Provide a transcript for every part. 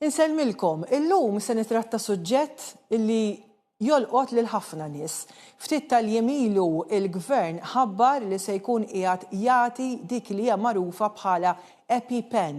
Inselmilkom, illum se nitratta suġġett illi jolqot lil ħafna nies. Ftit tal-jemilu il-gvern ħabbar li se jkun qiegħed jagħti dik li hija magħrufa bħala EpiPen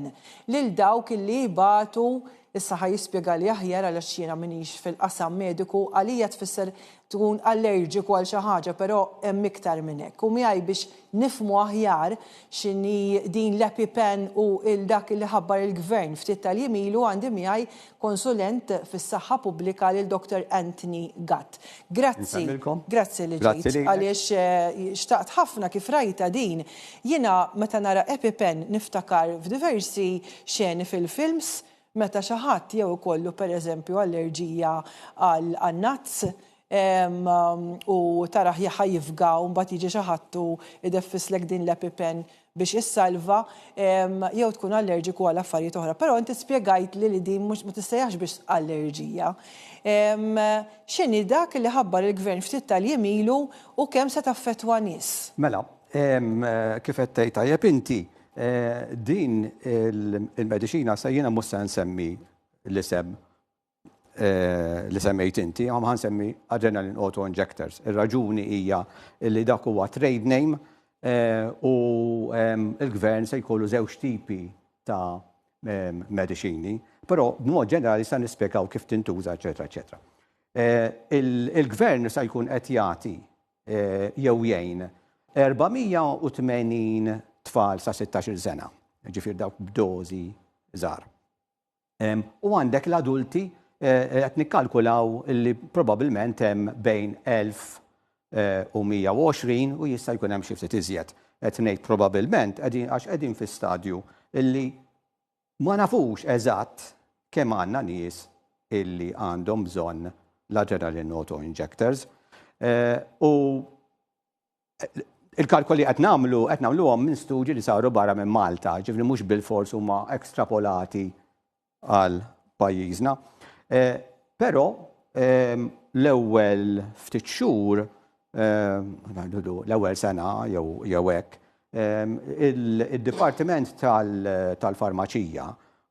lil dawk illi jibatu issa jispjega li aħjar għal jiena minix fil-qasam mediku għalija tfisser tkun allerġiku għal xi ħaġa, però hemm iktar minn hekk. U miegħi biex nifhmu aħjar x'inhi din l-EpiPen u dak li ħabbar il-gvern ftit tal-jemilu għandi miegħi konsulent fis-saħħa pubblika lil Dr. Anthony Gatt. Grazzi li ġejt għaliex xtaqt ħafna kif rajta din. Jiena meta nara EpiPen niftakar f'diversi xeni fil-films meta xi ħadd jew ikollu pereżempju allerġija għan-nazz u taraħ jifga u mbagħad jiġi xi ħadd u ideffislek din l-EpiPen biex issalva jew tkun allerġiku għal affarijiet oħra. Però inti spjegajt li din mhux ma tistejjax biex allerġija. X'inhi dak li ħabbar il-gvern ftit tal-jemilu u kemm se taffettwa nies? Mela, kif qed tgħid tajjeb inti din il-mediċina se jiena mhux se nsemmi l-isem li semmejt inti, għam ħansemmi adrenaline auto-injectors. Ir-raġuni hija li dak huwa trade name u il-gvern se jkollu żewġ tipi ta' mediċini, però b'mod ġenerali se nispjegaw kif tintuża, eċetera, eċetera. Il-gvern se jkun qed jagħti jew jgħin 480 tfal sa' 16 sena, ġifier dawk b'dożi żgħar. U għandek l-adulti qed nikkalkulaw li probabbilment hemm bejn 1000 u 120 u jista' jkun hemm xi ftit iżjed. Qed ngħid probabbilment għax qegħdin fi stadju illi ma nafux eżatt kemm għandna nies illi għandhom bżonn l-adrenaline auto-injectors. U il-kalkoli qed nagħmluhom minn studji li saru barra minn Malta, ġifri mhux bil-fors huma ekstrapolati għal pajjiżna. Però l-ewwel ftit xhur, l-ewwel sena jew hekk, id-Dipartiment tal-Farmaċija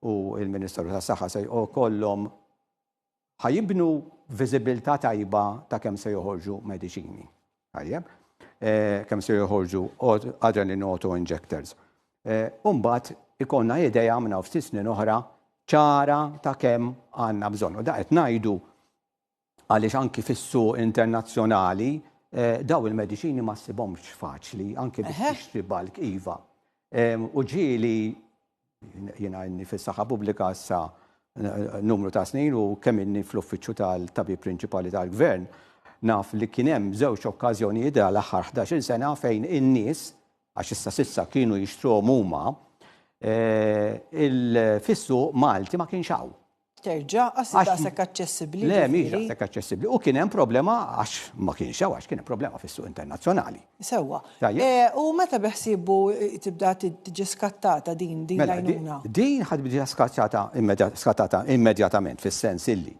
u l-Ministeru tas-Saħħa se jkollhom ħajibnu viżibilità tajba ta' kemm se joħorġu mediċini. Kemm se joħorġu adrenaline auto-injectors. Mbagħad ikollna idea minn hawn ftit snin oħra ċara ta' kemm għandna bżonn. U da qed ngħidu għaliex anki fis-suq internazzjonali daw il-mediċini ma ssibhomx faċli, anke biex tixtri balk iva. U ġieli jiena inni fis-saħħa pubblika issa numru ta' snin u kemm inni fl-uffiċċju tal-tabib prinċipali tal-Gvern naf li kien hemm żewġ okkażjonijiet l-aħħar 11 sena fejn in-nies għax issa sissa kienu jixtruhom huma il-fissu Malti ma kienx hawn. Terġa' daqshekk aċċessibbli. Le mhix daqshekk aċċessibbli. U kien hemm problema għax ma kienx hawn għax kien hemm problema fis-suq internazzjonali. Sewwa. U meta beħsibu tibda tiġi skattata din l-għajnuna? Din ħadd biġi skattata immedjatament fis-sens illi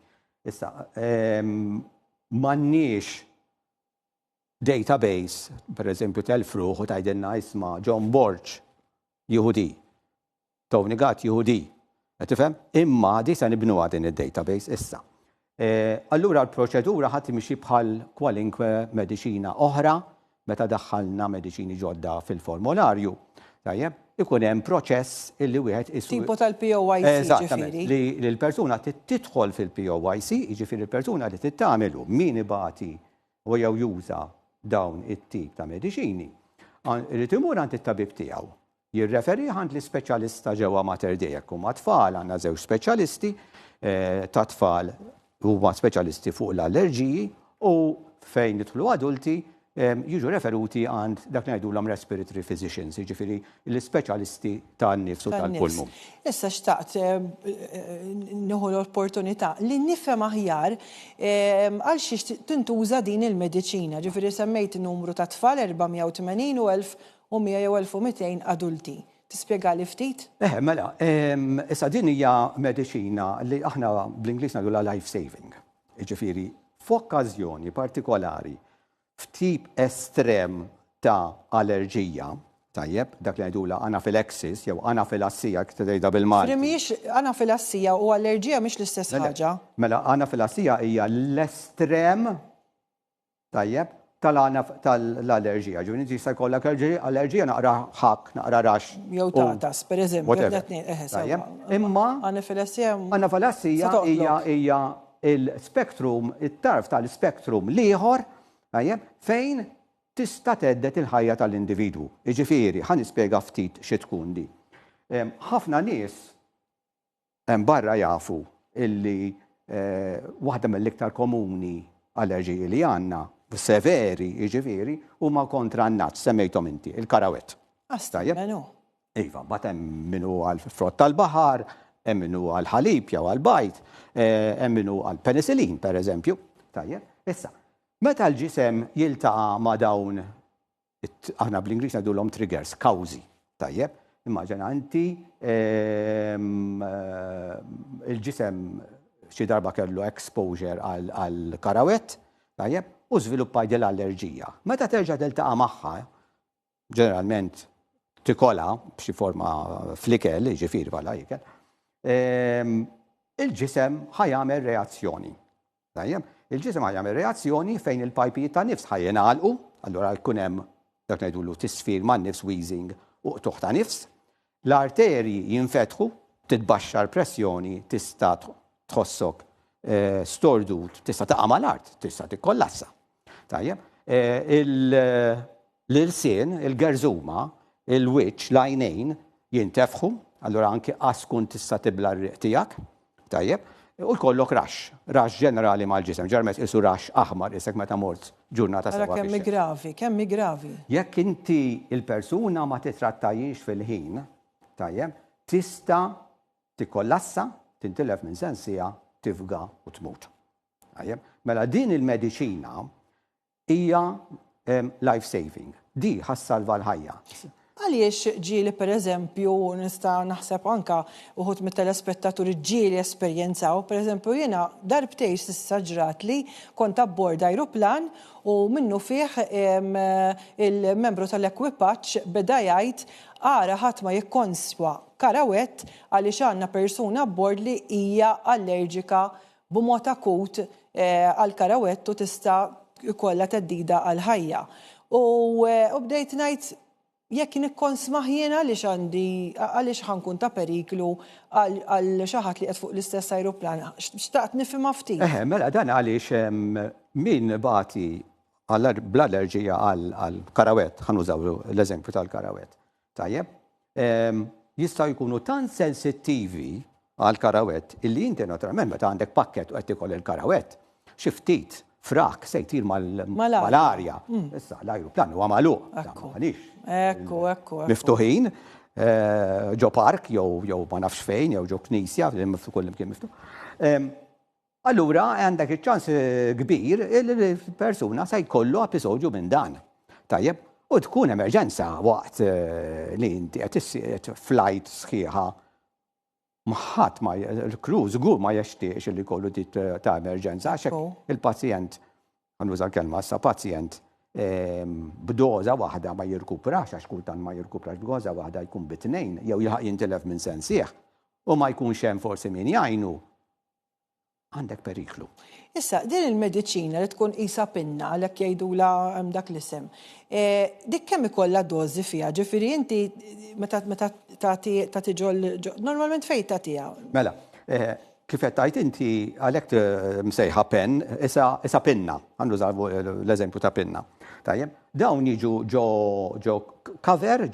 issa m'għandniex database, pereżempju telfruħ u tgħidilna isma' John Borg Jehudi, Tony Gatt Jehudi, tifhem? Imma di se nibnuha din id-database issa. Allura l-proċedura ħadd timxi bħal kwalinkwe mediċina oħra meta daħħalna mediċini ġodda fil-formularju. Tajjeb, ikun hemm proċess illi wieħed isu. Tipo tal-POIC ġifieri. Li l-persuna tidħol fil-POIC, jiġifieri l-persuna li titgħamilu min ibati u jew juża dawn it-tip ta' mediċini. Irid imur għand it-tabib tiegħu. Jirreferi għand l-ispeċjalista ġewwa Mater Dei jekk huma tfal għandna żewġ speċjalisti ta' tfal huma speċjalisti fuq l-allerġiji u fejn jidħlu adulti jiġu referuti għand dak ngħidulhom respiratory physicians, jiġifieri l-ispeċjalisti tan-nifs u tal-pulmu. Issa xtaqt nieħu l-opportunità li nifhem aħjar għal xiex tintuża din il-mediċina. Ġifieri semmejt numru ta' tfal 480 u 1100 jew 1200 adulti. Tispjega li ftit? Mela, issa din hija mediċina li aħna bl-Ingliż nagħmluha life saving. Jiġifieri f'okkażjoni partikolari f'tip estrem ta' allerġija, Tajjeb, dak li għidula anafilexis jew anafilassija tgħidha bil-Malti. Mhix anafilassija u allerġija mhix l-istess ħaġa. Mela anafilassija hija l-estrem tajjeb tal-allerġija. Ġifieri jista' jkollok allerġija naqra ħak, naqra rax. Jew tatas, pereżempju. Imma anafilassija hija il-spektrum, it-tarf tal-spektrum liħor, tajjeb, fejn tista' teddet il-ħajja tal-individwu. Jiġifieri, ħa nispjega ftit xi tkun di. Ħafna nies barra jafu illi waħda mill-iktar komuni allerġiji li għandna severi, jiġifieri, huma kontra n-nazz, semmejthom inti, il-karawett. Menu. Iva, mbagħad hemm minnu għall-frott tal-baħar, hemm minnu għall-ħalib jew għall-bajt, hemm minnu għall-penicillin, pereżempju. Tajjeb, issa. Meta l-ġisem jiltaqa' ma' dawn, aħna bl-Ingliż ngħidulhom triggers, kawżi, tajjeb, immaġina inti il-ġisem xi darba kellu exposure għal karawett, tajjeb, u żviluppaj l-allerġija. Meta terġa' tiltaqa' magħha, ġeneralment tikola b'xi forma flikel, jiġifieri bħala ikel, il-ġisem ħajjagħmel reazzjoni. Tajjeb? Il-ġisem ħajjagħmel reazzjoni fejn il-pajpijiet ta' nifs ħajjingħalqu, allura jkun hemm dak ngħidulu tisfir man-nifs wheezing u qtuħ ta' nifs. L-arterji jinfetħu, titbaxxar pressjoni, tista' tħossok stordut, tista' taqa' mal-art, tista' tikkollassa. Tajjeb? L-irsien, il-gerżuma, il-wiċċ, l-għajnejn jintefħu, allura anke qaskun tista' tibla r-riq tiegħek, tajjeb? U jkollok rax ġenerali mal-ġisem, ġarmet isu rax aħmar isek meta mort ġurnata sawa. Kemmi gravi. Jekk inti il-persuna ma titrattajiex fil-ħin, tajjeb, tista' tikkollassa, tintilef minn sensija, tifga u tmut. Tajjeb, mela din il-mediċina hija life saving. Di ħassalva l-ħajja. Għaliex ġieli pereżempju nista' naħseb anka uħud mit-telespettaturi ġieli esperjenzaw, pereżempju jiena darbtejn s'issa ġrat li kont abbord ajruplan u minnu fih il-membru tal-ekwipaġġ beda jgħid ara ħadd ma jikkonswa karawett għaliex għandna persuna abbord li hija allerġika b'mod akut għal karawett u tista' jkollha teddida għal ħajja. U bdejt ngħid jekk nikkonsmaħ jiena għaliex ħankun ta' periklu għal xi ħadd li qed fuq l-istess ajruplan. Xtaqt nifhimha ftit. Mela dan għaliex min bagħti bl-allerġija għal karawett, ħanużaw l-eżempju tal-karawett. Tajjeb, jistgħu jkunu tant sensittivi għal karawett illi inti naturalment meta għandek pakkett u qed tikol il-karawett, xi ftit frak se jtir mal-arja. Issa l-ajruplan huwa magħluq. Ekku. Miftuħin, ġo park, jew ma nafx fejn, jew ġo knisja, kullim kien miftuħ. Allura għandek iċ-ċans kbir il-persuna se jkollu episodju minn dan. Tajjeb, u tkun emerġenza waqt li inti qed flight sħiħa maħħat ma l-crew żgur ma jextieqx li jkollu dit ta' emerġenza għax il-pazjent, għannuża l-kelma issa pazjent b'doża waħda ma jirkuprax għax kultant ma jirkuprax b'doża waħda jkun bitnejn jew jintilef minn sensieħ u ma jkunx hemm forsi min jgħinu għandek periklu. Issa, din il-mediċina li tkun qisha pinna għalhekk jgħidula hemm dak l-isem. Dik kemm ikollha dożi fiha, ġifieri inti meta tagħti normalment fejn tagħtiha. Mela, kif qed tgħid inti għalhekk msejħa pen, issa pinna, għandu l-eżempju ta' pinna. Tajjeb, dawn jiġu ġo cover,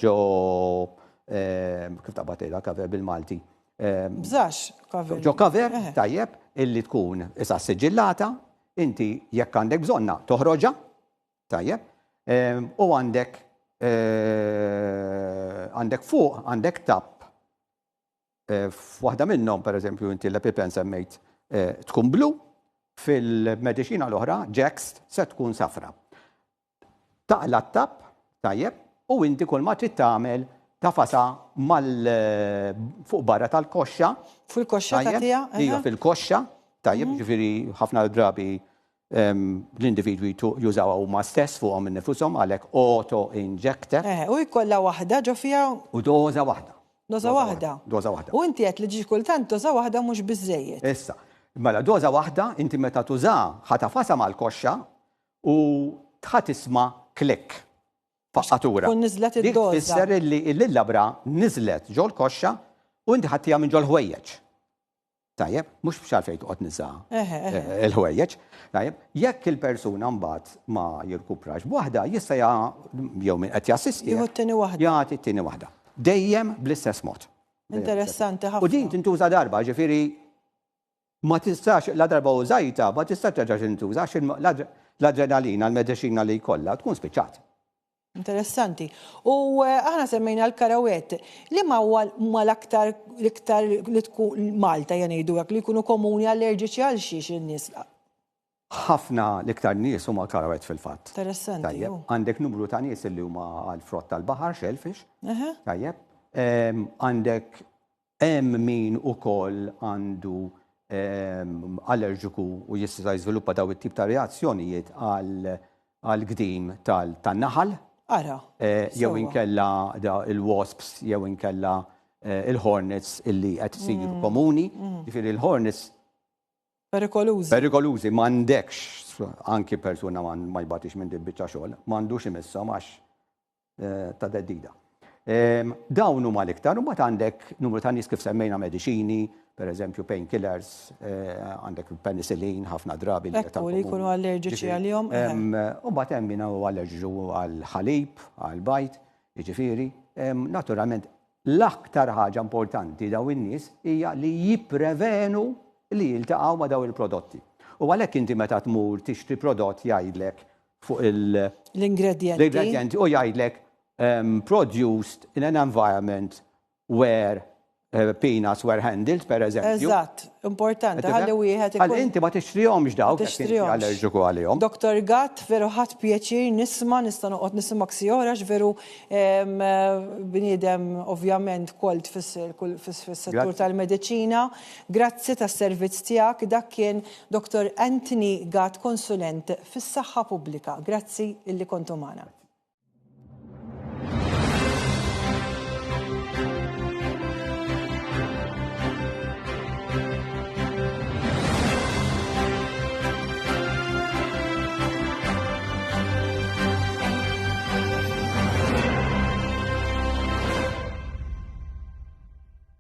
kif ta' batejla cover bil-Malti. Bżax cover. Ġo cover, tajjeb, illi tkun issa siġillata, inti jekk għandek bżonna toħroġa, tajjeb, u għandek fuq, għandek tapp. F'waħda minnhom, pereżempju, inti l-EpiPen semmejt tkun blu, fil-mediċina l-oħra, Jext, se tkun safra. Taqla t-tapp, tajjeb, u inti kull ma trid tagħmel tafasa fuq barra tal-koxxa. Fil-koxxa tagħtiha? Iva, fil-koxxa, tajjeb, ġifieri ħafna drabi l-individwi jużaw huma stess fuqhom innifushom għalhekk auto-injector. U jkollha waħda ġo fiha. U doża waħda. Doża waħda. Doża waħda. U inti qed li ġi kultant doża waħda mhux biżejjed. Issa, mela doża waħda inti meta tuża ħatafasa mal-koxxa u tħatisma' klikk. Faqqatura. Kun niżlet id-doża. Dik tfisser li l-labra niżlet ġol koxxa u inti ħattija minn ġol ħwejjeġ. Tajjeb, mhux b'xalfejn toqgħod niża il-ħwejjeġ. Tajjeb, jekk il-persuna mbagħad ma jirkuprax b'waħda jista' jew min qed jassisti. Jieħu t-tieni waħda. Jagħti t-tieni waħda. Dejjem bl-istess mod. Interessanti ħafna. U din tintuża darba, ġifieri ma tistax la darba użajta, ma tistax terġa' tintuża l-adrenalina, l-mediċina li jkollha tkun spiċċat. Interessanti. U aħna semmejna l-karawet. Li ma huwa l-aktar li tkun Malta jgħidu li jkunu komuni allerġiċi għal xiex in-nies? Ħafna l-iktar nies huma karawet fil-fatt. Interessanti. Għandek numru ta' nies li huma għal frott tal-baħar, shellfish. Tajjeb. Għandek hemm min ukoll għandu allerġiku u jista' jiżviluppa daw it-tip ta' reazzjonijiet għal gdim tan-naħal. Ara. Jew inkella il-wasps, jew inkella il-hornets illi qed isiru komuni. Jifieri il-hornets perikolużi. Perikolużi m'għandekx anki persuna ma jbatix minn dik biċċa xogħol, m'għandux imisshom għax ta' deddida. Dawn huma l-iktar, u mbagħad għandek numru ta' nies kif semmejna mediċini, pereżempju painkillers, għandek penicillin, ħafna drabi li jkunu allerġiċi għalihom. U mbagħad hemm min huwa allerġiċu għall-ħalib, għall-bajt, jiġifieri. Naturalment l-aktar ħaġa importanti daw in-nies hija li jipprevenu li jiltaqgħu ma' daw il-prodotti. U għalhekk inti meta tmur tixtri prodott jgħidlek fuq l-ingredjenti u jgħidlek produced in an environment where peanuts were handled, per eżempju. Eżatt, importanti. Ħalli wieħed ikun. Ħalli inti ma tixtrihomx dawk allerġiku għalihom. Dr. Gatt, veru ħadd pjaċir nisma' nista' noqgħod nisimgħek sjorax, veru bniedem ovvjament kolt fis-settur tal-mediċina. Grazzi tas-servizz tiegħek. Dak kien Dr. Anthony Gatt, konsulent fis-saħħa pubblika. Grazzi illi kontu magħna.